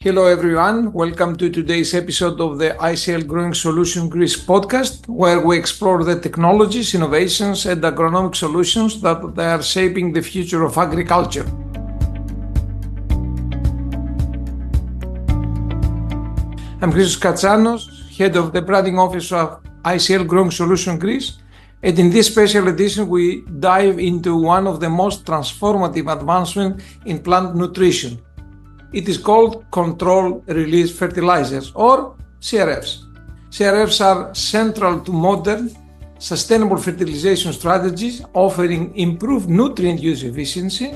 Hello everyone, welcome to today's episode of the ICL Growing Solutions Greece podcast, where we explore the technologies, innovations and agronomic solutions that are shaping the future of agriculture. I'm Christos Katsanos, head of the branding office of ICL Growing Solutions Greece, and in this special edition we dive into one of the most transformative advancements in plant nutrition. It is called Controlled-Release Fertilizers, or CRFs. CRFs are central to modern, sustainable fertilization strategies, offering improved nutrient use efficiency,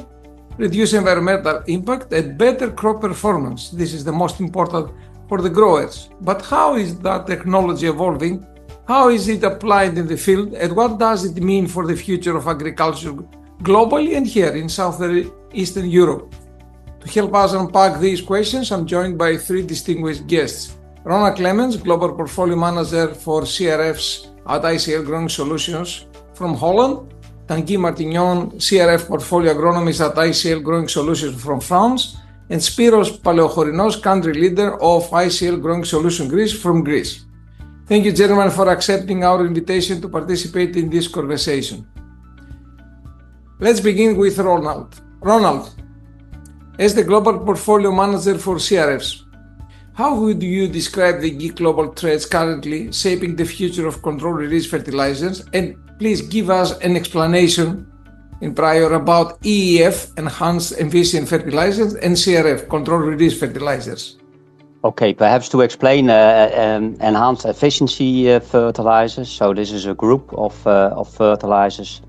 reduced environmental impact, and better crop performance. This is the most important for the growers. But how is that technology evolving? How is it applied in the field? And what does it mean for the future of agriculture globally and here in Southeastern Europe? To help us unpack these questions, I'm joined by three distinguished guests. Ronald Clemens, Global Portfolio Manager for CRFs at ICL Growing Solutions from Holland. Tanguy Martignon, CRF Portfolio Agronomist at ICL Growing Solutions from France. And Spyros Palaiochorinos, Country Leader of ICL Growing Solutions Greece from Greece. Thank you, gentlemen, for accepting our invitation to participate in this conversation. Let's begin with Ronald. Ronald, as the Global Portfolio Manager for CRFs, how would you describe the key global trends currently shaping the future of controlled-release fertilizers? And please give us an explanation in prior about EEF, Enhanced Efficient Fertilizers, and CRF, Controlled-Release Fertilizers. Okay, perhaps to explain enhanced efficiency fertilizers. So this is a group of fertilizers,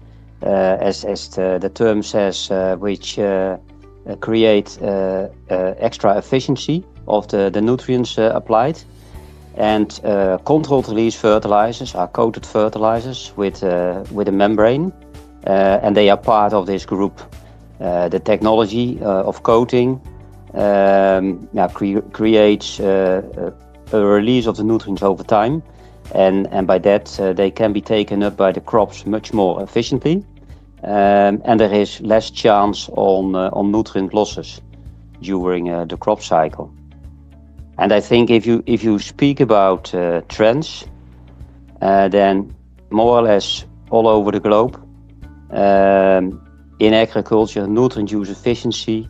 as the term says, which create extra efficiency of the nutrients applied. And controlled release fertilizers are coated fertilizers with a membrane, and they are part of this group. The technology of coating creates a release of the nutrients over time, and by that they can be taken up by the crops much more efficiently. And there is less chance on nutrient losses during the crop cycle. And I think if you speak about trends, then more or less all over the globe, in agriculture, nutrient use efficiency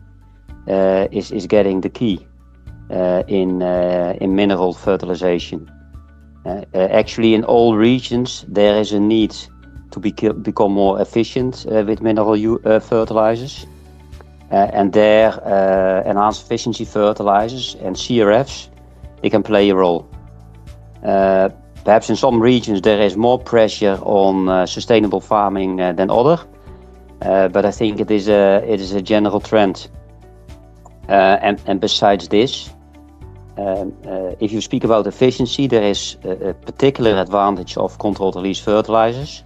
is getting the key in mineral fertilization. Actually, in all regions, there is a need to become more efficient with mineral fertilizers. And there, enhanced efficiency fertilizers and CRFs, they can play a role. Perhaps in some regions there is more pressure on sustainable farming than other, but I think it is a general trend. And besides this, if you speak about efficiency, there is a particular advantage of controlled release fertilizers.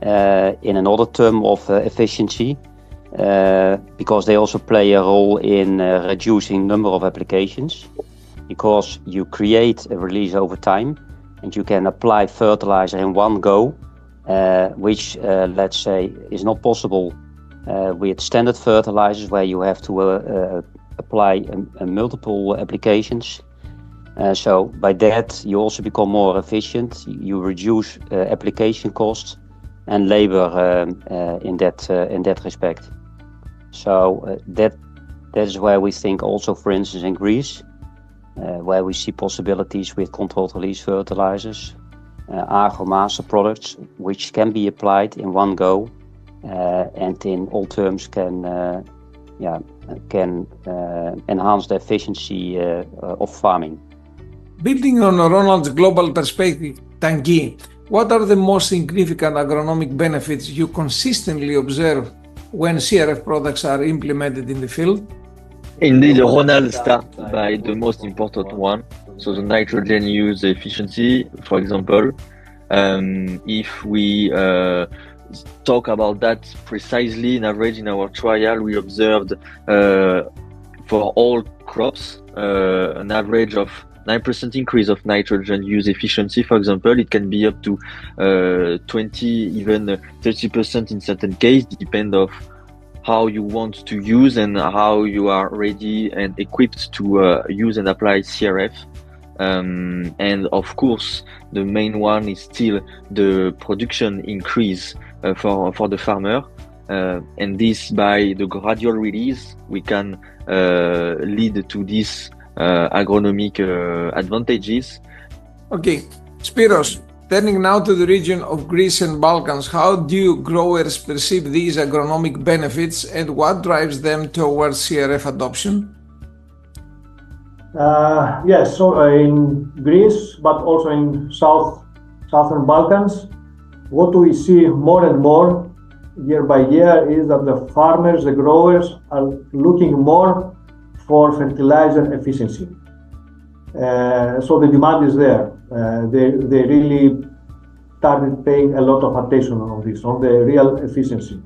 In another term of efficiency, because they also play a role in reducing number of applications, because you create a release over time and you can apply fertilizer in one go, which let's say is not possible with standard fertilizers, where you have to apply multiple applications. So by that you also become more efficient, you reduce application costs and labor in that respect. So that is where we think also, for instance, in Greece, where we see possibilities with controlled release fertilizers, agro-master products, which can be applied in one go, and in all terms can enhance the efficiency of farming. Building on Ronald's global perspective, Tanguy, what are the most significant agronomic benefits you consistently observe when CRF products are implemented in the field? Indeed, Ronald starts by the most important one, so the nitrogen use efficiency, for example. If we talk about that precisely, in average in our trial, we observed for all crops an average of 9% increase of nitrogen use efficiency. For example, it can be up to 20, even 30% in certain cases, depend of how you want to use and how you are ready and equipped to use and apply CRF. And of course, the main one is still the production increase for the farmer. And this, by the gradual release, we can lead to these agronomic advantages. Okay, Spyros, turning now to the region of Greece and Balkans, how do growers perceive these agronomic benefits and what drives them towards CRF adoption? Yes, so in Greece, but also in Southern Balkans, what we see more and more year by year is that the farmers, the growers, are looking more for fertilizer efficiency. So the demand is there. They really started paying a lot of attention on this, on the real efficiency.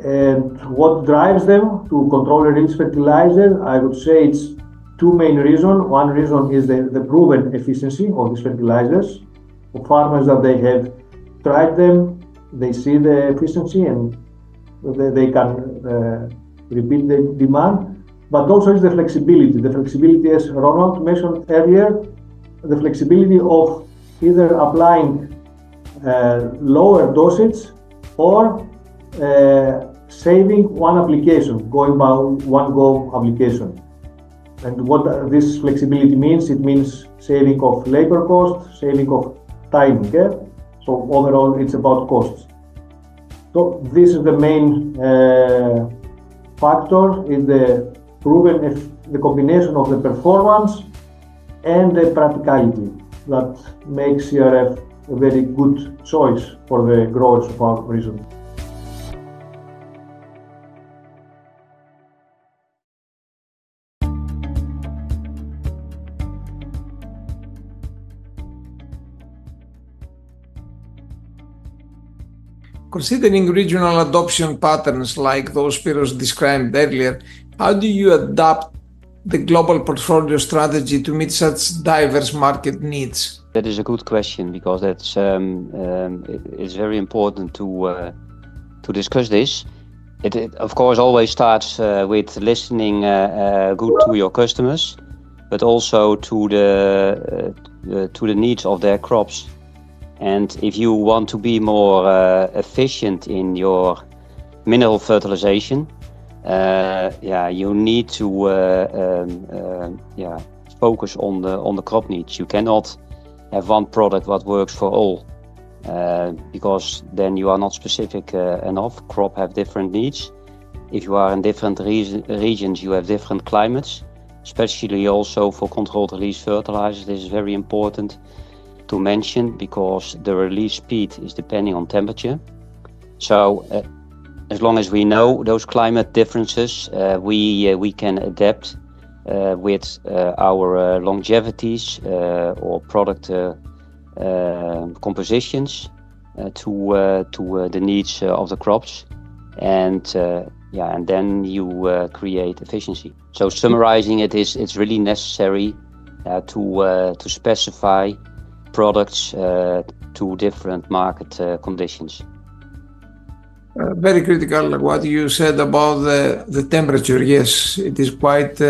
And what drives them to control-release fertilizer, I would say it's two main reasons. One reason is the proven efficiency of these fertilizers. For farmers that they have tried them, they see the efficiency and they can repeat the demand. But also is the flexibility. The flexibility, as Ronald mentioned earlier, the flexibility of either applying lower dosage or saving one application, going by one go application. And what this flexibility means, it means saving of labor cost, saving of time. Okay? So overall, it's about costs. So this is the main factor, is the proven the combination of the performance and the practicality that makes CRF a very good choice for the growers of our region. Considering regional adoption patterns like those Spyros described earlier, how do you adapt the global portfolio strategy to meet such diverse market needs? That is a good question, because it's very important to discuss this. It of course always starts with listening good to your customers, but also to the needs of their crops. And if you want to be more efficient in your mineral fertilization, you need to focus on the crop needs. You cannot have one product that works for all, because then you are not specific enough. Crop have different needs. If you are in different regions, you have different climates, especially also for controlled release fertilizers. This is very important to mention, because the release speed is depending on temperature. So as long as we know those climate differences, we can adapt with our longevities or product compositions to the needs of the crops, and then you create efficiency. So summarizing it, it's really necessary to specify products to different market conditions. Very critical what you said about the temperature. Yes, it is quite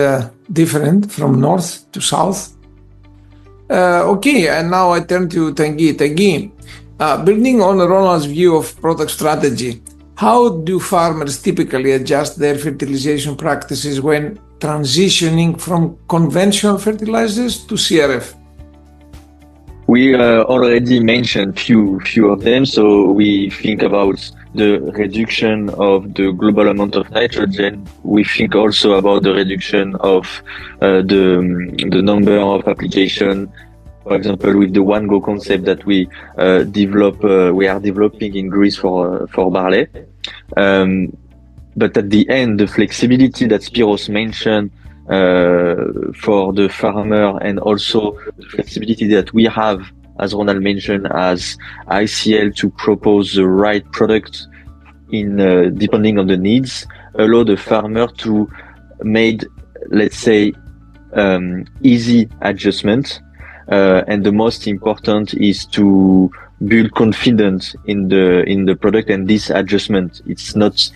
different from north to south. Okay, and now I turn to Tanguy. Tanguy, building on Ronald's view of product strategy, how do farmers typically adjust their fertilization practices when transitioning from conventional fertilizers to CRF? We already mentioned few of them. So we think about the reduction of the global amount of nitrogen. We think also about the reduction of the number of application. For example, with the one-go concept that we are developing in Greece for barley. But at the end, the flexibility that Spyros mentioned for the farmer, and also the flexibility that we have, as Ronald mentioned, as ICL, to propose the right product in depending on the needs, allow the farmer to make, let's say, easy adjustment and the most important is to build confidence in the product and this adjustment. It's not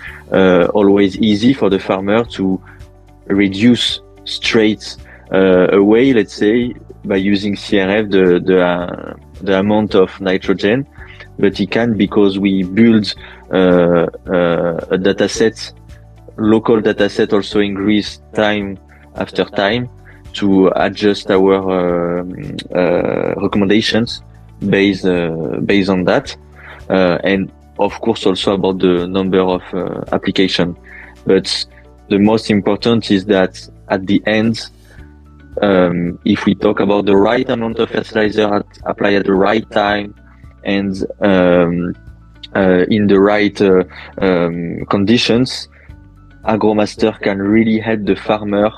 always easy for the farmer to reduce straight away, let's say, by using CRF the amount of nitrogen, but he can because we build a data set, local data set also in Greece, time after time, to adjust our recommendations based on that, and of course also about the number of application. But the most important is that at the end, if we talk about the right amount of fertilizer applied at the right time and in the right conditions, AgroMaster can really help the farmer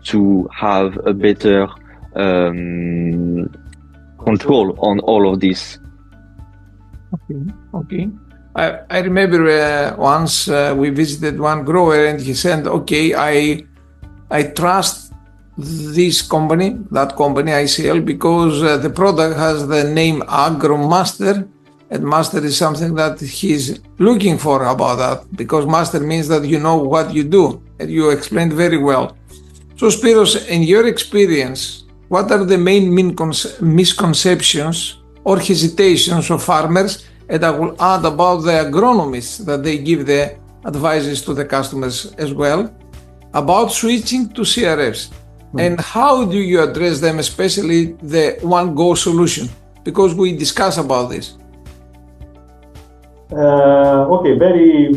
to have a better control on all of this. Okay. I remember once we visited one grower and he said, okay, I trust this company, that company, ICL, because the product has the name AgroMaster, and master is something that he's looking for about that, because master means that you know what you do, and you explained very well. So Spyros, in your experience, what are the main misconceptions or hesitations of farmers? And I will add about the agronomists that they give the advices to the customers as well about switching to CRFs. And how do you address them, especially the one-go solution? Because we discuss about this. Okay, very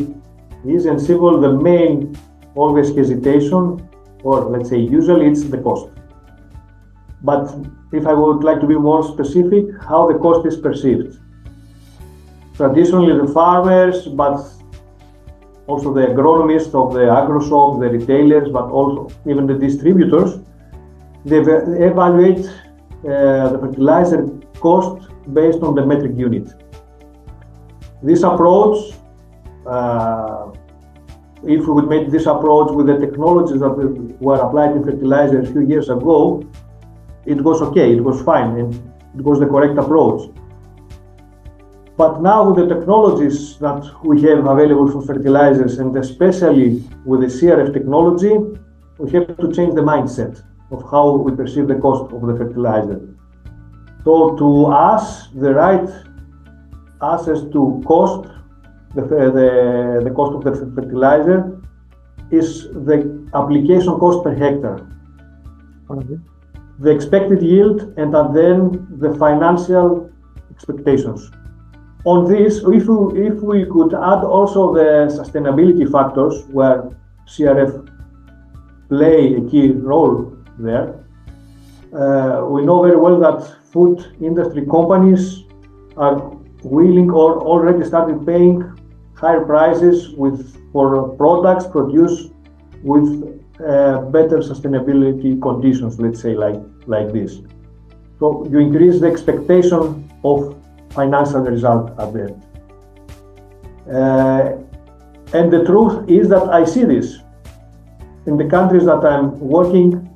easy and simple. The main always hesitation, or let's say usually it's the cost. But if I would like to be more specific, how the cost is perceived. Traditionally the farmers, but also the agronomists of the agro shop, the retailers, but also even the distributors, they evaluate the fertilizer cost based on the metric unit. This approach, if we would make this approach with the technologies that were applied in fertilizer a few years ago, it was okay, it was fine, and it was the correct approach. But now with the technologies that we have available for fertilizers, and especially with the CRF technology, we have to change the mindset of how we perceive the cost of the fertilizer. So to us, the right access to cost, the cost of the fertilizer, is the application cost per hectare, the expected yield, and then the financial expectations. On this, if we could add also the sustainability factors, where CRF play a key role there, we know very well that food industry companies are willing or already started paying higher prices for products produced with better sustainability conditions, let's say like this. So you increase the expectation of financial result at the end. And the truth is that I see this. In the countries that I'm working,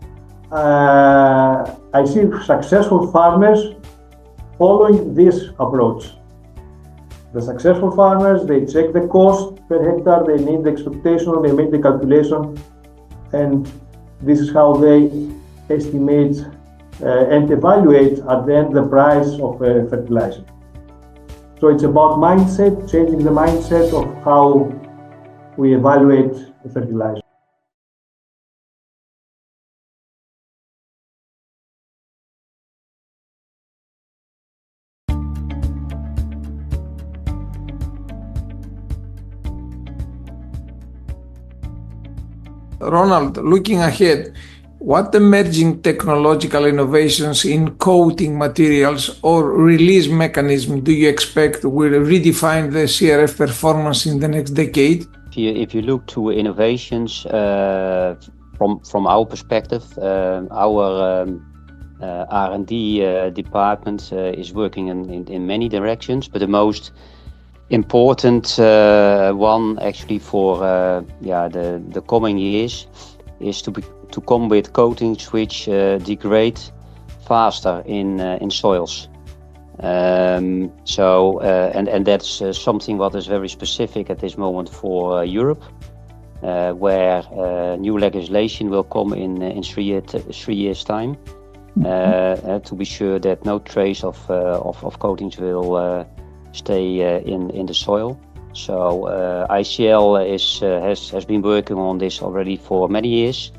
I see successful farmers following this approach. The successful farmers, they check the cost per hectare, they need the expectation, they make the calculation, and this is how they estimate and evaluate at the end the price of fertilizer. So it's about mindset, changing the mindset of how we evaluate the fertilizer. Ronald, looking ahead, what emerging technological innovations in coating materials or release mechanism do you expect will redefine the CRF performance in the next decade? If you look to innovations from our perspective, our R&D department is working in many directions, but the most important one actually for the coming years is to come with coatings which degrade faster in soils. And that's something what is very specific at this moment for Europe, where new legislation will come in 3 years' time, to be sure that no trace of coatings will stay in the soil. So ICL has been working on this already for many years,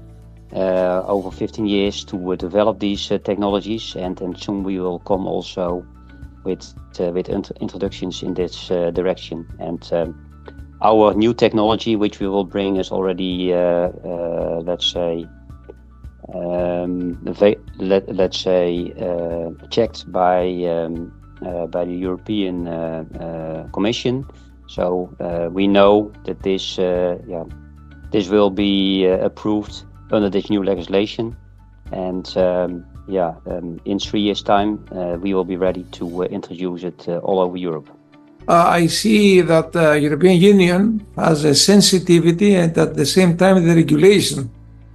over 15 years, to develop these technologies, and soon we will come also with introductions in this direction. And our new technology, which we will bring, is already checked by the European Commission. So we know that this will be approved under this new legislation, and in 3 years' time we will be ready to introduce it all over Europe. I see that the European Union has a sensitivity and at the same time the regulation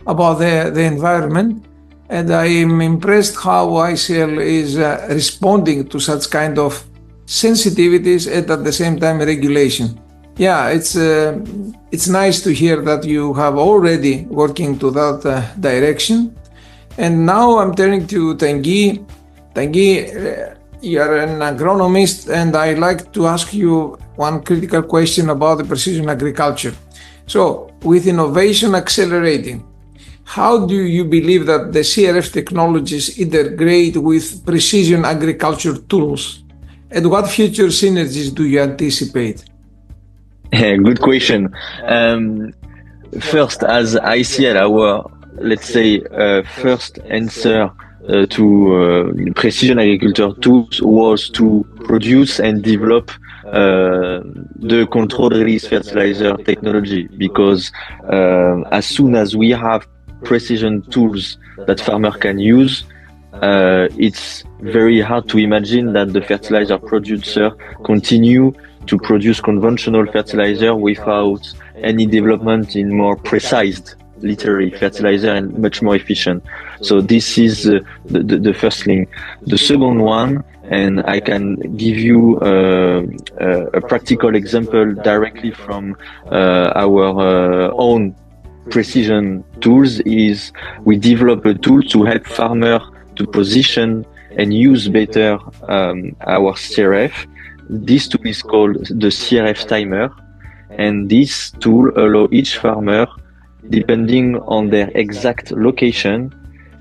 about the environment, and I am impressed how ICL is responding to such kind of sensitivities and at the same time regulation. Yeah, it's nice to hear that you have already working to that direction. And now I'm turning to Tanguy. Tanguy, you are an agronomist, and I'd like to ask you one critical question about the precision agriculture. So, with innovation accelerating, how do you believe that the CRF technologies integrate with precision agriculture tools? And what future synergies do you anticipate? Good question. First, as ICL, our, let's say, first answer to precision agriculture tools was to produce and develop the controlled-release fertilizer technology, because as soon as we have precision tools that farmer can use, it's very hard to imagine that the fertilizer producer continue to produce conventional fertilizer without any development in more precise, literally, fertilizer, and much more efficient. So this is the first thing. The second one, and I can give you a practical example directly from our own precision tools, is we develop a tool to help farmer to position and use better our CRF. This tool is called the CRF timer, and this tool allows each farmer, depending on their exact location,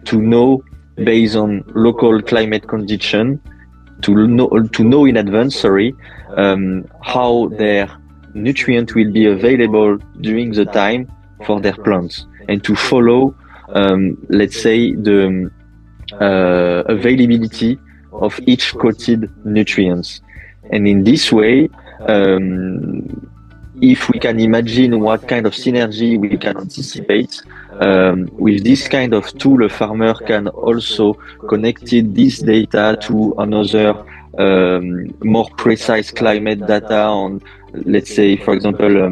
to know based on local climate condition, to know in advance, how their nutrient will be available during the time for their plants, and to follow, let's say, the availability of each coated nutrients. And in this way, if we can imagine what kind of synergy we can anticipate, with this kind of tool, a farmer can also connect this data to another more precise climate data on, let's say, for example,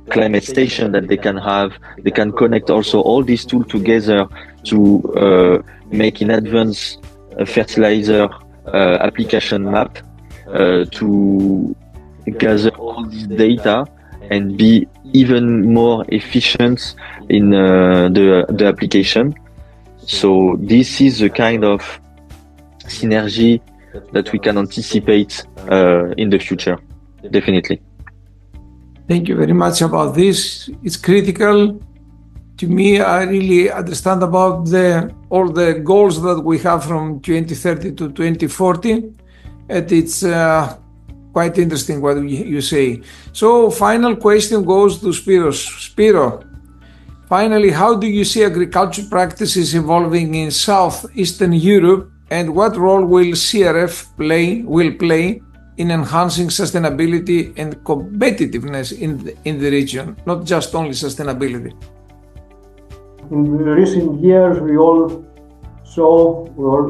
climate station that they can have. They can connect also all these tools together to make in advance a fertilizer application map, to gather all this data and be even more efficient in the application. So this is the kind of synergy that we can anticipate in the future, definitely. Thank you very much about this. It's critical to me. I really understand about all the goals that we have from 2030 to 2040, and it's quite interesting what you say. So final question goes to Spyros. Spyro, finally, how do you see agriculture practices evolving in Southeastern Europe, and what role will CRF play in enhancing sustainability and competitiveness in the region, not just only sustainability? In recent years, we all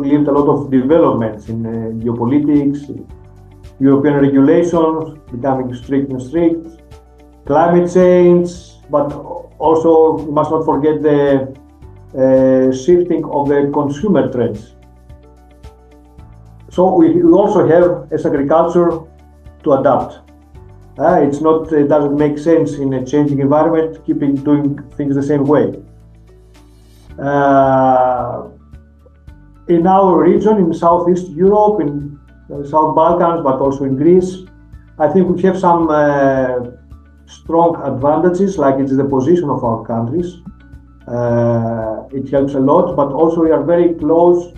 lived a lot of developments in geopolitics, European regulations becoming strict, climate change, but also we must not forget the shifting of the consumer trends. So we also have as agriculture to adapt. It doesn't make sense in a changing environment, doing things the same way. In our region, in Southeast Europe, in the South Balkans, but also in Greece, I think we have some strong advantages, like it's the position of our countries. It helps a lot, but also we are very close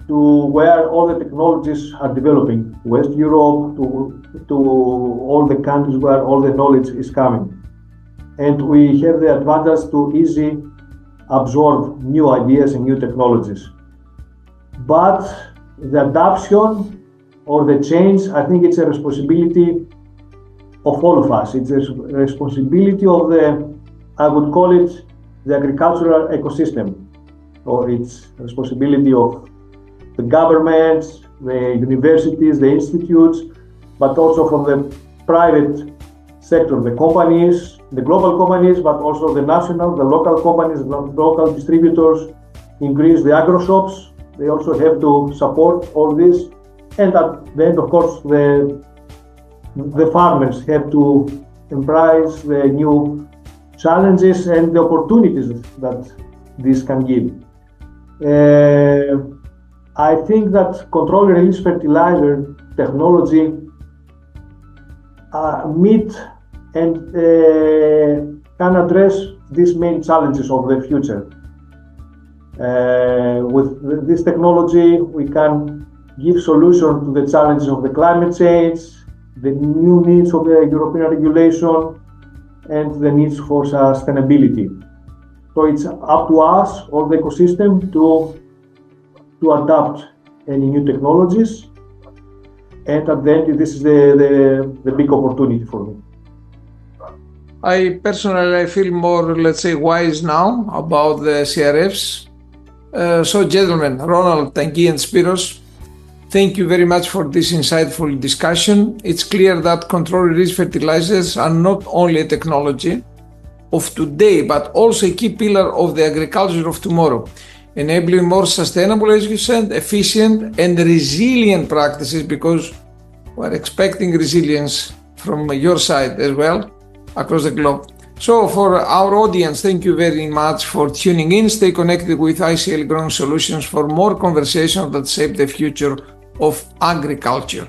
to where all the technologies are developing, West Europe, to all the countries where all the knowledge is coming. And we have the advantage to easily absorb new ideas and new technologies. But the adoption or the change, I think it's a responsibility of all of us. It's a responsibility of I would call it the agricultural ecosystem, or it's a responsibility of the governments, the universities, the institutes, but also from the private sector, the companies, the global companies, but also the national, the local companies, the local distributors. In Greece, the agro shops, they also have to support all this. And at the end, of course, the farmers have to embrace the new challenges and the opportunities that this can give. I think that controlled-release fertilizer technology meet and can address these main challenges of the future. With this technology, we can give solutions to the challenges of the climate change, the new needs of the European regulation, and the needs for sustainability. So it's up to us, all the ecosystem, to adapt any new technologies. And at the end, this is the big opportunity for me. I personally feel more, let's say, wise now about the CRFs. So gentlemen, Ronald, Tanguy and Spyros, thank you very much for this insightful discussion. It's clear that controlled-release fertilizers are not only a technology of today, but also a key pillar of the agriculture of tomorrow, enabling more sustainable, as you said, efficient and resilient practices, because we're expecting resilience from your side as well across the globe. So for our audience, thank you very much for tuning in. Stay connected with ICL Growing Solutions for more conversations that shape the future of agriculture.